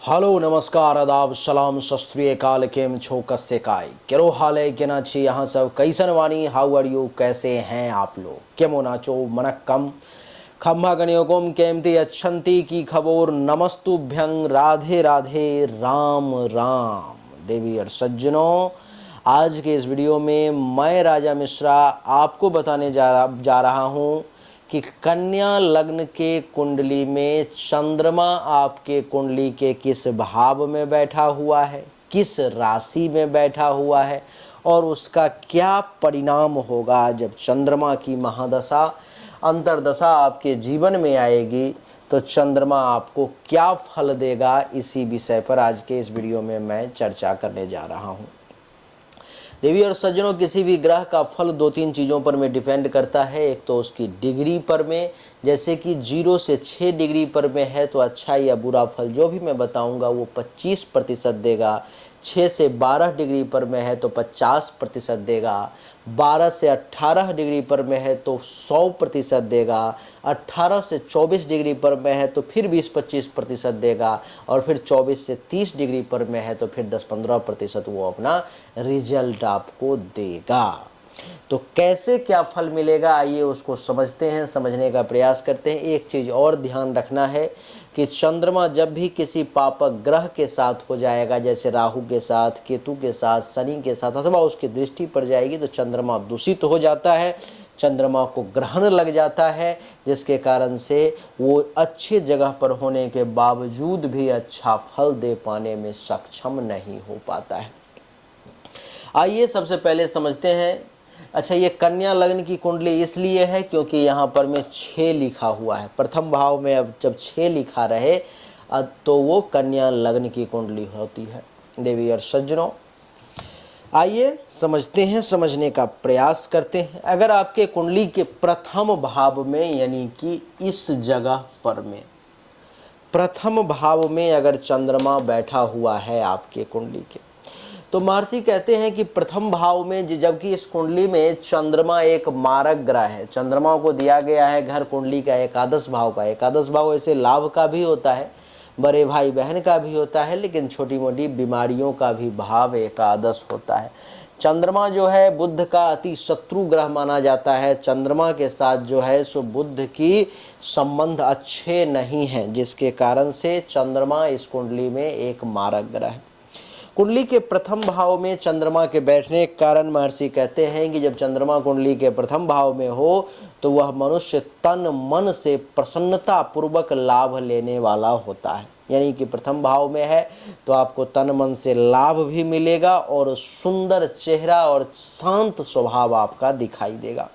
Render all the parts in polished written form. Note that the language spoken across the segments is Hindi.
हेलो नमस्कार आदाब सलाम सत श्री अकाल केम छो कस्से काय केरो हाल है केना छी यहाँ सब कैसन वानी हाउ आर यू कैसे हैं आप लोग केमो नाचो मनक्कम खम्मा गणयोगम केमती अच्छंती की खबोर नमस्तुभ्यं राधे राधे राम राम देवी और सज्जनों। आज के इस वीडियो में मैं राजा मिश्रा आपको बताने जा रहा हूँ कि कन्या लग्न के कुंडली में चंद्रमा आपके कुंडली के किस भाव में बैठा हुआ है, किस राशि में बैठा हुआ है और उसका क्या परिणाम होगा जब चंद्रमा की महादशा अंतर्दशा आपके जीवन में आएगी तो चंद्रमा आपको क्या फल देगा। इसी विषय पर आज के इस वीडियो में मैं चर्चा करने जा रहा हूँ। देवी और सज्जनों, किसी भी ग्रह का फल दो तीन चीज़ों पर में डिपेंड करता है। एक तो उसकी डिग्री पर में, जैसे कि 0 से 6 डिग्री पर में है तो अच्छा या बुरा फल जो भी मैं बताऊंगा वो 25% देगा। 6 से 12 डिग्री पर में है तो 50% देगा। 12 से 18 डिग्री पर में है तो 100% देगा। 18 से 24 डिग्री पर में है तो फिर 20-25% देगा और फिर 24 से 30 डिग्री पर में है तो फिर 10-15% वो अपना रिजल्ट आपको देगा। तो कैसे क्या फल मिलेगा आइए उसको समझते हैं, समझने का प्रयास करते हैं। एक चीज़ और ध्यान रखना है कि चंद्रमा जब भी किसी पापक ग्रह के साथ हो जाएगा, जैसे राहु के साथ, केतु के साथ, शनि के साथ अथवा उसकी दृष्टि पड़ जाएगी तो चंद्रमा दूषित हो जाता है, चंद्रमा को ग्रहण लग जाता है, जिसके कारण से वो अच्छे जगह पर होने के बावजूद भी अच्छा फल दे पाने में सक्षम नहीं हो पाता है। आइए सबसे पहले समझते हैं। अच्छा, ये कन्या लग्न की कुंडली इसलिए है क्योंकि यहाँ पर में 6 लिखा हुआ है। प्रथम भाव में अब जब 6 लिखा रहे तो वो कन्या लग्न की कुंडली होती है। देवी और सज्जनों, आइए समझते हैं, समझने का प्रयास करते हैं। अगर आपके कुंडली के प्रथम भाव में यानी कि इस जगह पर में प्रथम भाव में अगर चंद्रमा बैठा हुआ है आपके कुंडली के, तो महर्षि कहते हैं कि प्रथम भाव में, जबकि इस कुंडली में चंद्रमा एक मारक ग्रह है, चंद्रमा को दिया गया है घर कुंडली का एकादश भाव का। एकादश भाव ऐसे लाभ का भी होता है, बड़े भाई बहन का भी होता है, लेकिन छोटी मोटी बीमारियों का भी भाव एकादश होता है। चंद्रमा जो है बुध का अति शत्रु ग्रह माना जाता है। चंद्रमा के साथ जो है सो बुध की संबंध अच्छे नहीं हैं, जिसके कारण से चंद्रमा इस कुंडली में एक मारक ग्रह है। कुंडली के प्रथम भाव में चंद्रमा के बैठने के कारण महर्षि कहते हैं कि जब चंद्रमा कुंडली के प्रथम भाव में हो तो वह मनुष्य तन मन से प्रसन्नता पूर्वक लाभ लेने वाला होता है। यानी कि प्रथम भाव में है तो आपको तन मन से लाभ भी मिलेगा और सुंदर चेहरा और शांत स्वभाव आपका दिखाई देगा।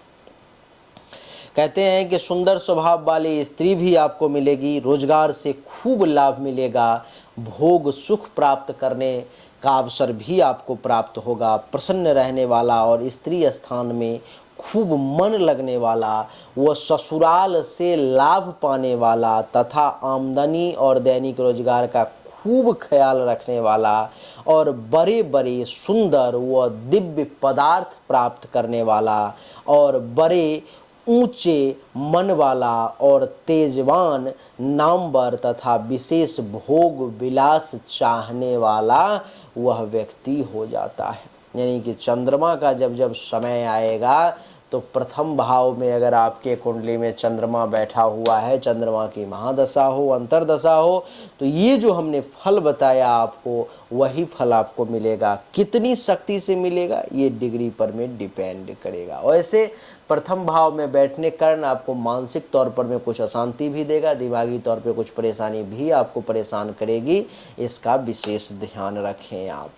कहते हैं कि सुंदर स्वभाव वाली स्त्री भी आपको मिलेगी, रोजगार से खूब लाभ मिलेगा, भोग सुख प्राप्त करने का अवसर भी आपको प्राप्त होगा, प्रसन्न रहने वाला और स्त्री स्थान में खूब मन लगने वाला, वह ससुराल से लाभ पाने वाला तथा आमदनी और दैनिक रोजगार का खूब ख्याल रखने वाला और बड़े बड़े सुंदर व दिव्य पदार्थ प्राप्त करने वाला और बड़े ऊंचे मन वाला और तेजवान, नामवर तथा विशेष भोग विलास चाहने वाला वह व्यक्ति हो जाता है। यानी कि चंद्रमा का जब जब समय आएगा तो प्रथम भाव में अगर आपके कुंडली में चंद्रमा बैठा हुआ है, चंद्रमा की महादशा हो, अंतर्दशा हो, तो ये जो हमने फल बताया आपको वही फल आपको मिलेगा। कितनी शक्ति से मिलेगा ये डिग्री पर में डिपेंड करेगा। वैसे प्रथम भाव में बैठने के कारण आपको मानसिक तौर पर में कुछ अशांति भी देगा, दिमागी तौर पे कुछ परेशानी भी आपको परेशान करेगी, इसका विशेष ध्यान रखें आप।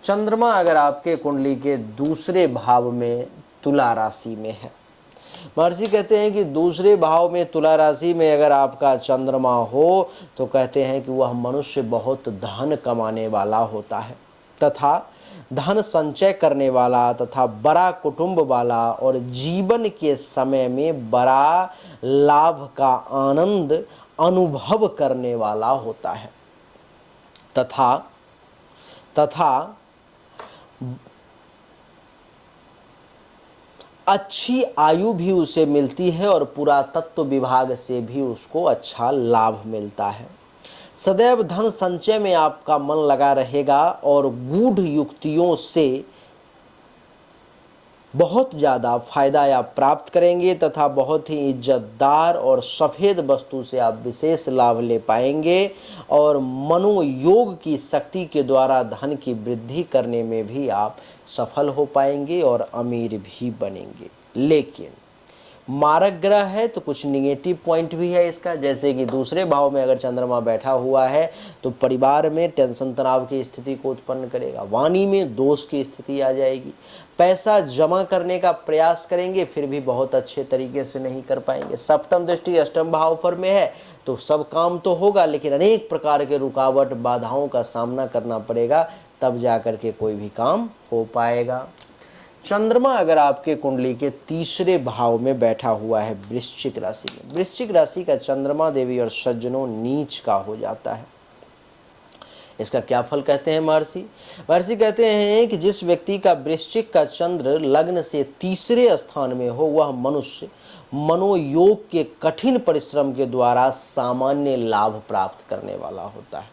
चंद्रमा अगर आपके कुंडली के दूसरे भाव में तुला राशि में है, महर्षि कहते हैं कि दूसरे भाव में तुला राशि में अगर आपका चंद्रमा हो तो कहते हैं कि वह मनुष्य बहुत धन कमाने वाला होता है तथा धन संचय करने वाला तथा बड़ा कुटुंब वाला और जीवन के समय में बड़ा लाभ का आनंद अनुभव करने वाला होता है तथा अच्छी आयु भी उसे मिलती है और पुरातत्व विभाग से भी उसको अच्छा लाभ मिलता है। सदैव धन संचय में आपका मन लगा रहेगा और गूढ़ युक्तियों से बहुत ज़्यादा फायदा आप प्राप्त करेंगे तथा बहुत ही इज्जतदार और सफ़ेद वस्तु से आप विशेष लाभ ले पाएंगे और मनोयोग की शक्ति के द्वारा धन की वृद्धि करने में भी आप सफल हो पाएंगे और अमीर भी बनेंगे। लेकिन मारक ग्रह है तो कुछ निगेटिव पॉइंट भी है इसका, जैसे कि दूसरे भाव में अगर चंद्रमा बैठा हुआ है तो परिवार में टेंशन तनाव की स्थिति को उत्पन्न करेगा, वाणी में दोष की स्थिति आ जाएगी, पैसा जमा करने का प्रयास करेंगे फिर भी बहुत अच्छे तरीके से नहीं कर पाएंगे। सप्तम दृष्टि अष्टम भाव पर में है तो सब काम तो होगा लेकिन अनेक प्रकार के रुकावट बाधाओं का सामना करना पड़ेगा, तब जा कर के कोई भी काम हो पाएगा। चंद्रमा अगर आपके कुंडली के तीसरे भाव में बैठा हुआ है वृश्चिक राशि में, वृश्चिक राशि का चंद्रमा देवी और सज्जनों नीच का हो जाता है। इसका क्या फल कहते हैं महर्षि? महर्षि कहते हैं कि जिस व्यक्ति का वृश्चिक का चंद्र लग्न से तीसरे स्थान में हो वह मनुष्य मनोयोग के कठिन परिश्रम के द्वारा सामान्य लाभ प्राप्त करने वाला होता है,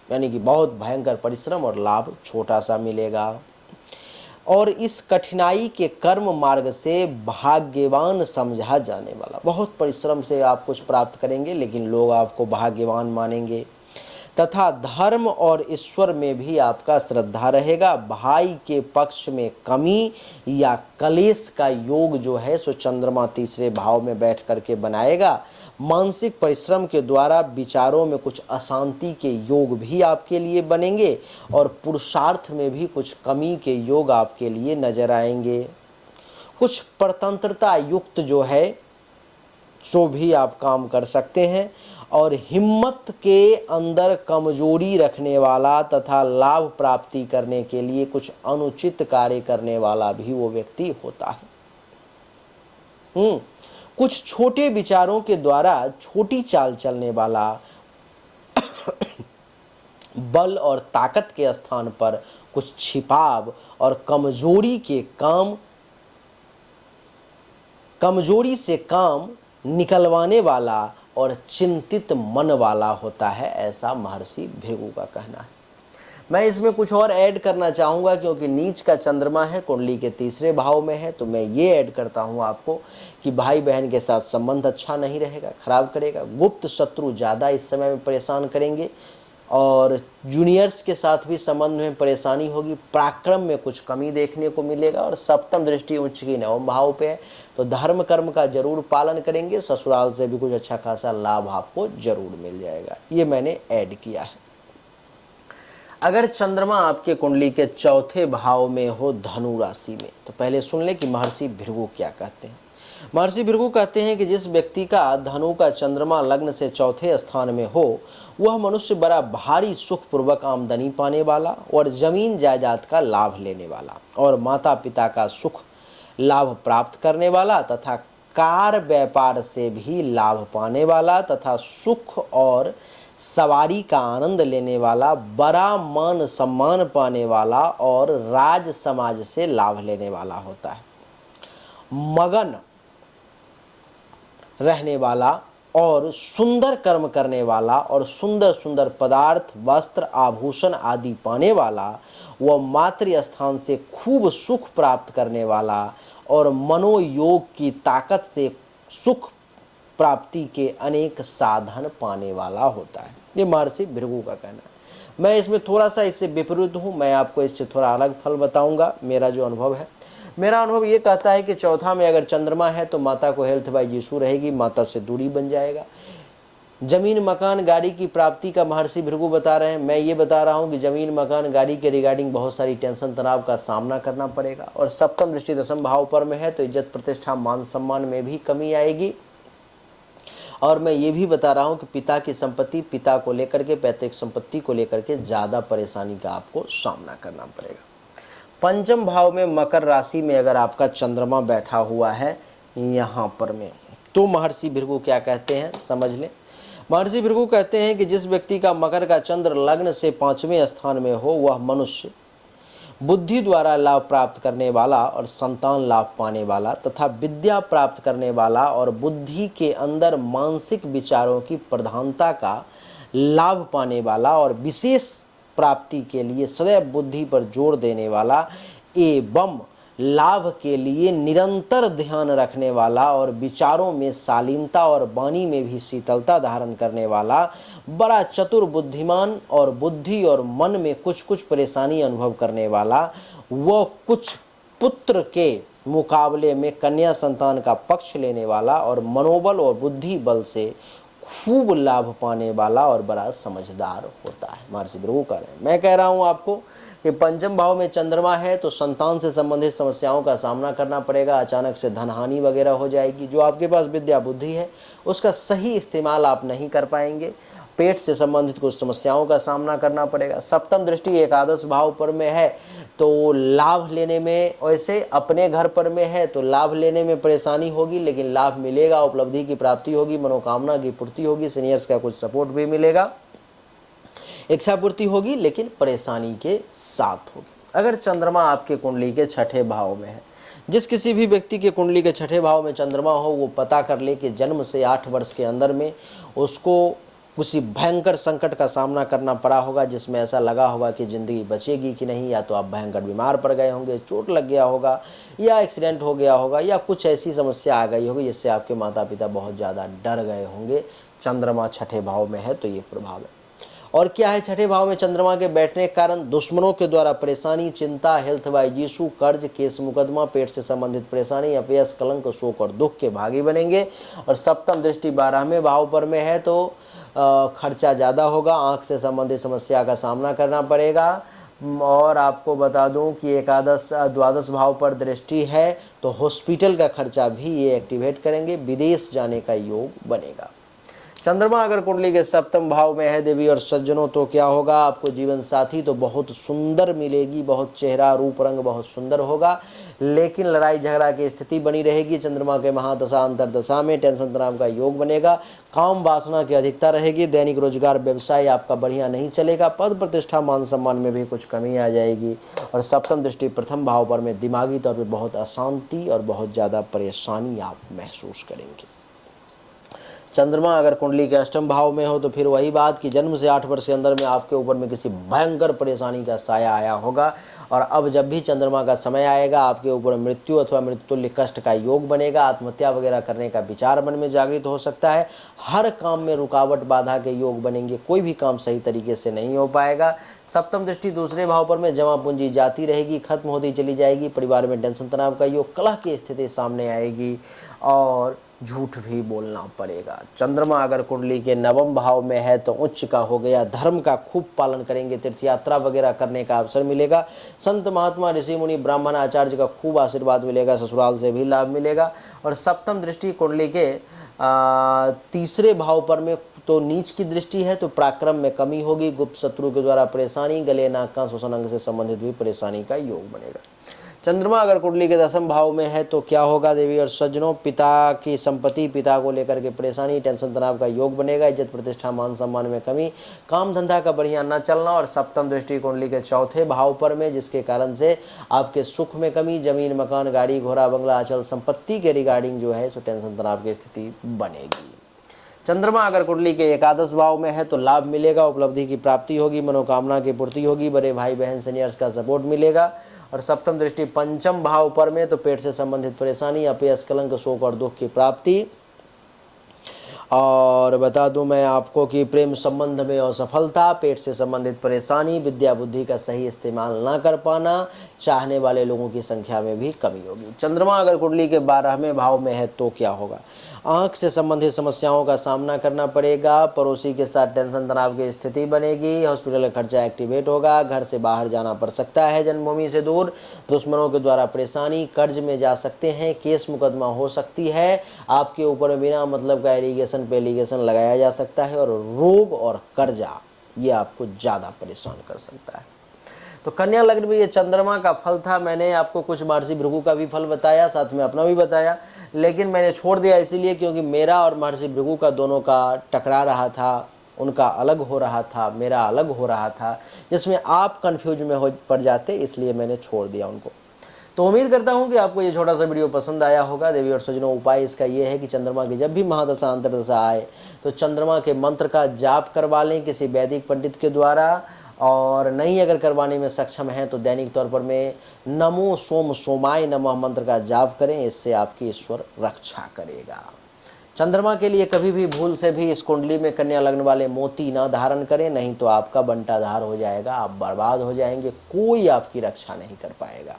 यानी कि बहुत भयंकर परिश्रम और लाभ छोटा सा मिलेगा। और इस कठिनाई के कर्म मार्ग से भाग्यवान समझा जाने वाला, बहुत परिश्रम से आप कुछ प्राप्त करेंगे लेकिन लोग आपको भाग्यवान मानेंगे तथा धर्म और ईश्वर में भी आपका श्रद्धा रहेगा। भाई के पक्ष में कमी या कलेश का योग जो है सो चंद्रमा तीसरे भाव में बैठ करके बनाएगा। मानसिक परिश्रम के द्वारा विचारों में कुछ अशांति के योग भी आपके लिए बनेंगे और पुरुषार्थ में भी कुछ कमी के योग आपके लिए नजर आएंगे। कुछ परतंत्रता युक्त जो है सो भी आप काम कर सकते हैं और हिम्मत के अंदर कमजोरी रखने वाला तथा लाभ प्राप्ति करने के लिए कुछ अनुचित कार्य करने वाला भी वो व्यक्ति होता है। कुछ छोटे विचारों के द्वारा छोटी चाल चलने वाला बल और ताकत के स्थान पर कुछ छिपाव और कमजोरी से काम निकलवाने वाला और चिंतित मन वाला होता है, ऐसा महर्षि भृगु का कहना है। मैं इसमें कुछ और ऐड करना चाहूँगा क्योंकि नीच का चंद्रमा है, कुंडली के तीसरे भाव में है, तो मैं ये ऐड करता हूँ आपको कि भाई बहन के साथ संबंध अच्छा नहीं रहेगा, खराब करेगा। गुप्त शत्रु ज़्यादा इस समय में परेशान करेंगे और जूनियर्स के साथ भी संबंध में परेशानी होगी। पराक्रम में कुछ कमी देखने को मिलेगा और सप्तम दृष्टि उच्च की नवम भाव पे है तो धर्म कर्म का जरूर पालन करेंगे। ससुराल से भी कुछ अच्छा खासा लाभ आपको जरूर मिल जाएगा, ये मैंने ऐड किया है। अगर चंद्रमा आपके कुंडली के चौथे भाव में हो धनु राशि में तो पहले सुन ले कि महर्षि भृगु क्या कहते हैं। महर्षि भृगु कहते हैं कि जिस व्यक्ति का धनु का चंद्रमा लग्न से चौथे स्थान में हो वह मनुष्य बड़ा भारी सुखपूर्वक आमदनी पाने वाला और जमीन जायदाद का लाभ लेने वाला और माता पिता का सुख लाभ प्राप्त करने वाला तथा कार व्यापार से भी लाभ पाने वाला तथा सुख और सवारी का आनंद लेने वाला, बड़ा मान सम्मान पाने वाला और राज समाज से लाभ लेने वाला होता है। मगन रहने वाला और सुंदर कर्म करने वाला और सुंदर सुंदर पदार्थ वस्त्र आभूषण आदि पाने वाला, वह मातृ स्थान से खूब सुख प्राप्त करने वाला और मनोयोग की ताकत से सुख प्राप्ति के अनेक साधन पाने वाला होता है। ये महर्षि भृगु का कहना है। मैं इसमें थोड़ा सा इससे विपरीत हूँ, मैं आपको इससे थोड़ा अलग फल बताऊंगा। मेरा जो अनुभव है, मेरा अनुभव ये कहता है कि चौथा में अगर चंद्रमा है तो माता को हेल्थ वाइज इशू रहेगी, माता से दूरी बन जाएगा। जमीन मकान गाड़ी की प्राप्ति का महर्षि भृगु बता रहे हैं। मैं ये बता रहा हूँ कि जमीन मकान गाड़ी के रिगार्डिंग बहुत सारी टेंशन तनाव का सामना करना पड़ेगा। और सप्तम दृष्टि दशम भाव पर में है तो इज्जत प्रतिष्ठा मान सम्मान में भी कमी आएगी। और मैं ये भी बता रहा हूँ कि पिता की संपत्ति, पिता को लेकर के, पैतृक संपत्ति को लेकर के ज़्यादा परेशानी का आपको सामना करना पड़ेगा। पंचम भाव में मकर राशि में अगर आपका चंद्रमा बैठा हुआ है यहाँ पर में तो महर्षि भृगु क्या कहते हैं समझ लें। महर्षि भृगु कहते हैं कि जिस व्यक्ति का मकर का चंद्र लग्न से 5वें स्थान में हो वह मनुष्य बुद्धि द्वारा लाभ प्राप्त करने वाला और संतान लाभ पाने वाला तथा विद्या प्राप्त करने वाला और बुद्धि के अंदर मानसिक विचारों की प्रधानता का लाभ पाने वाला और विशेष प्राप्ति के लिए सदैव बुद्धि पर जोर देने वाला एवं लाभ के लिए निरंतर ध्यान रखने वाला और विचारों में शालीनता और वाणी में भी शीतलता धारण करने वाला बड़ा चतुर बुद्धिमान और बुद्धि और मन में कुछ कुछ परेशानी अनुभव करने वाला, वह कुछ पुत्र के मुकाबले में कन्या संतान का पक्ष लेने वाला और मनोबल और बुद्धि बल से खूब लाभ पाने वाला और बड़ा समझदार होता है। महर्षि भृगु कह रहे हैं, मैं कह रहा हूँ आपको कि पंचम भाव में चंद्रमा है तो संतान से संबंधित समस्याओं का सामना करना पड़ेगा। अचानक से धन हानि वगैरह हो जाएगी। जो आपके पास विद्या बुद्धि है उसका सही इस्तेमाल आप नहीं कर पाएंगे। पेट से संबंधित कुछ समस्याओं का सामना करना पड़ेगा। सप्तम दृष्टि एकादश भाव पर में है तो लाभ लेने में, वैसे अपने घर पर में है तो लाभ लेने में परेशानी होगी, लेकिन लाभ मिलेगा, उपलब्धि की प्राप्ति होगी, मनोकामना की पूर्ति होगी, सीनियर्स का कुछ सपोर्ट भी मिलेगा, इच्छा पूर्ति होगी, लेकिन परेशानी के साथ होगी। अगर चंद्रमा आपके कुंडली के छठे भाव में है, जिस किसी भी व्यक्ति के कुंडली के छठे भाव में चंद्रमा हो वो पता कर ले कि जन्म से 8 वर्ष के अंदर में उसको किसी भयंकर संकट का सामना करना पड़ा होगा, जिसमें ऐसा लगा होगा कि ज़िंदगी बचेगी कि नहीं, या तो आप भयंकर बीमार पड़ गए होंगे, चोट लग गया होगा, या एक्सीडेंट हो गया होगा, या कुछ ऐसी समस्या आ गई होगी जिससे आपके माता पिता बहुत ज़्यादा डर गए होंगे। चंद्रमा छठे भाव में है तो ये प्रभाव है। और क्या है छठे भाव में चंद्रमा के बैठने के कारण? दुश्मनों के द्वारा परेशानी, चिंता, हेल्थ वाइज इशू, कर्ज, केस मुकदमा, पेट से संबंधित परेशानी, अपयश, कलंक, शोक और दुख के भागी बनेंगे। और सप्तम दृष्टि 12वें भाव पर में है तो खर्चा ज़्यादा होगा, आंख से संबंधित समस्या का सामना करना पड़ेगा। और आपको बता दूं कि एकादश द्वादश भाव पर दृष्टि है तो हॉस्पिटल का खर्चा भी ये एक्टिवेट करेंगे, विदेश जाने का योग बनेगा। चंद्रमा अगर कुंडली के सप्तम भाव में है देवी और सज्जनों तो क्या होगा? आपको जीवन साथी तो बहुत सुंदर मिलेगी, बहुत चेहरा रूप रंग बहुत सुंदर होगा, लेकिन लड़ाई झगड़ा की स्थिति बनी रहेगी। चंद्रमा के महादशा अंतरदशा में टेंशन तनाव का योग बनेगा, काम वासना की अधिकता रहेगी, दैनिक रोजगार व्यवसाय आपका बढ़िया नहीं चलेगा, पद प्रतिष्ठा मान सम्मान में भी कुछ कमी आ जाएगी। और सप्तम दृष्टि प्रथम भाव पर में दिमागी तौर पर बहुत अशांति और बहुत ज़्यादा परेशानी आप महसूस करेंगे। चंद्रमा अगर कुंडली के अष्टम भाव में हो तो फिर वही बात कि जन्म से 8 वर्ष के अंदर में आपके ऊपर में किसी भयंकर परेशानी का साया आया होगा, और अब जब भी चंद्रमा का समय आएगा आपके ऊपर मृत्यु अथवा मृत्युल्य कष्ट का योग बनेगा। आत्महत्या वगैरह करने का विचार मन में जागृत हो सकता है। हर काम में रुकावट बाधा के योग बनेंगे, कोई भी काम सही तरीके से नहीं हो पाएगा। सप्तम दृष्टि दूसरे भाव पर में जमा पूंजी जाती रहेगी, खत्म होती चली जाएगी। परिवार में टेंशन तनाव का योग, कलह की स्थिति सामने आएगी और झूठ भी बोलना पड़ेगा। चंद्रमा अगर कुंडली के नवम भाव में है तो उच्च का हो गया, धर्म का खूब पालन करेंगे, तीर्थ यात्रा वगैरह करने का अवसर मिलेगा। संत महात्मा ऋषि मुनि ब्राह्मण आचार्य का खूब आशीर्वाद मिलेगा, ससुराल से भी लाभ मिलेगा। और सप्तम दृष्टि कुंडली के तीसरे भाव पर में तो नीच की दृष्टि है तो पराक्रम में कमी होगी, गुप्त शत्रु के द्वारा परेशानी, गले नाक कान श्वसन अंग से संबंधित भी परेशानी का योग बनेगा। चंद्रमा अगर कुंडली के दसम भाव में है तो क्या होगा देवी और सज्जनों? पिता की संपत्ति, पिता को लेकर के परेशानी, टेंशन तनाव का योग बनेगा, इज्जत प्रतिष्ठा मान सम्मान में कमी, काम धंधा का बढ़िया न चलना। और सप्तम दृष्टि कुंडली के चौथे भाव पर में जिसके कारण से आपके सुख में कमी, जमीन मकान गाड़ी घोड़ा बंगला अचल संपत्ति के रिगार्डिंग जो है सो टेंशन तनाव की स्थिति बनेगी। चंद्रमा अगर कुंडली के एकादश भाव में है तो लाभ मिलेगा, उपलब्धि की प्राप्ति होगी, मनोकामना की पूर्ति होगी, बड़े भाई बहन सीनियर्स का सपोर्ट मिलेगा। और सप्तम दृष्टि पंचम भाव पर में तो पेट से संबंधित परेशानी, अपयश, कलंक, शोक और दुख की प्राप्ति। और बता दूं मैं आपको कि प्रेम संबंध में असफलता, पेट से संबंधित परेशानी, विद्या बुद्धि का सही इस्तेमाल ना कर पाना, चाहने वाले लोगों की संख्या में भी कमी होगी। चंद्रमा अगर कुंडली के 12वें भाव में है तो क्या होगा? आंख से संबंधित समस्याओं का सामना करना पड़ेगा, पड़ोसी के साथ टेंशन तनाव की स्थिति बनेगी, हॉस्पिटल का खर्चा एक्टिवेट होगा, घर से बाहर जाना पड़ सकता है, जन्मभूमि से दूर, दुश्मनों के द्वारा परेशानी, कर्ज में जा सकते हैं, केस मुकदमा हो सकती है, आपके ऊपर बिना मतलब का एलिगेशन पे एलिगेशन लगाया जा सकता है, और रोग और कर्जा ये आपको ज़्यादा परेशान कर सकता है। तो कन्या लग्न में ये चंद्रमा का फल था। मैंने आपको कुछ महर्षि भृगु का भी फल बताया, साथ में अपना भी बताया, लेकिन मैंने छोड़ दिया इसलिए क्योंकि मेरा और महर्षि भृगु का दोनों का टकरा रहा था, उनका अलग हो रहा था, मेरा अलग हो रहा था, जिसमें आप कंफ्यूज में हो पड़ जाते, इसलिए मैंने छोड़ दिया उनको। तो उम्मीद करता हूँ कि आपको ये छोटा सा वीडियो पसंद आया होगा। देवी और सज्जनों, उपाय इसका ये है कि चंद्रमा की जब भी महादशा अंतर्दशा आए तो चंद्रमा के मंत्र का जाप करवा लें किसी वैदिक पंडित के द्वारा, और नहीं अगर करवाने में सक्षम हैं तो दैनिक तौर पर में नमो सोम सोमाय नमः मंत्र का जाप करें। इससे आपकी ईश्वर रक्षा करेगा। चंद्रमा के लिए कभी भी भूल से भी इस कुंडली में कन्या लग्न वाले मोती न धारण करें, नहीं तो आपका बंटाधार हो जाएगा, आप बर्बाद हो जाएंगे, कोई आपकी रक्षा नहीं कर पाएगा।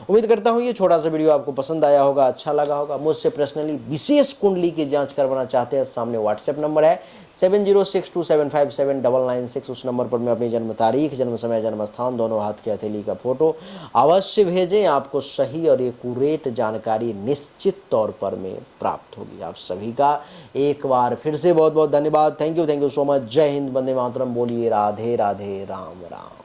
उम्मीद करता हूँ ये छोटा सा वीडियो आपको पसंद आया होगा, अच्छा लगा होगा। मुझसे पर्सनली विशेष कुंडली की जांच करवाना चाहते हैं, सामने व्हाट्सएप नंबर है 7062757996। उस नंबर पर मैं अपनी जन्म तारीख, जन्म समय, जन्म स्थान, दोनों हाथ की हथेली का फोटो अवश्य भेजें। आपको सही और एक्यूरेट जानकारी निश्चित तौर पर में प्राप्त होगी। आप सभी का एक बार फिर से बहुत बहुत धन्यवाद। Thank you so much. जय हिंद, वंदे मातरम। बोलिए राधे राधे, राम राम।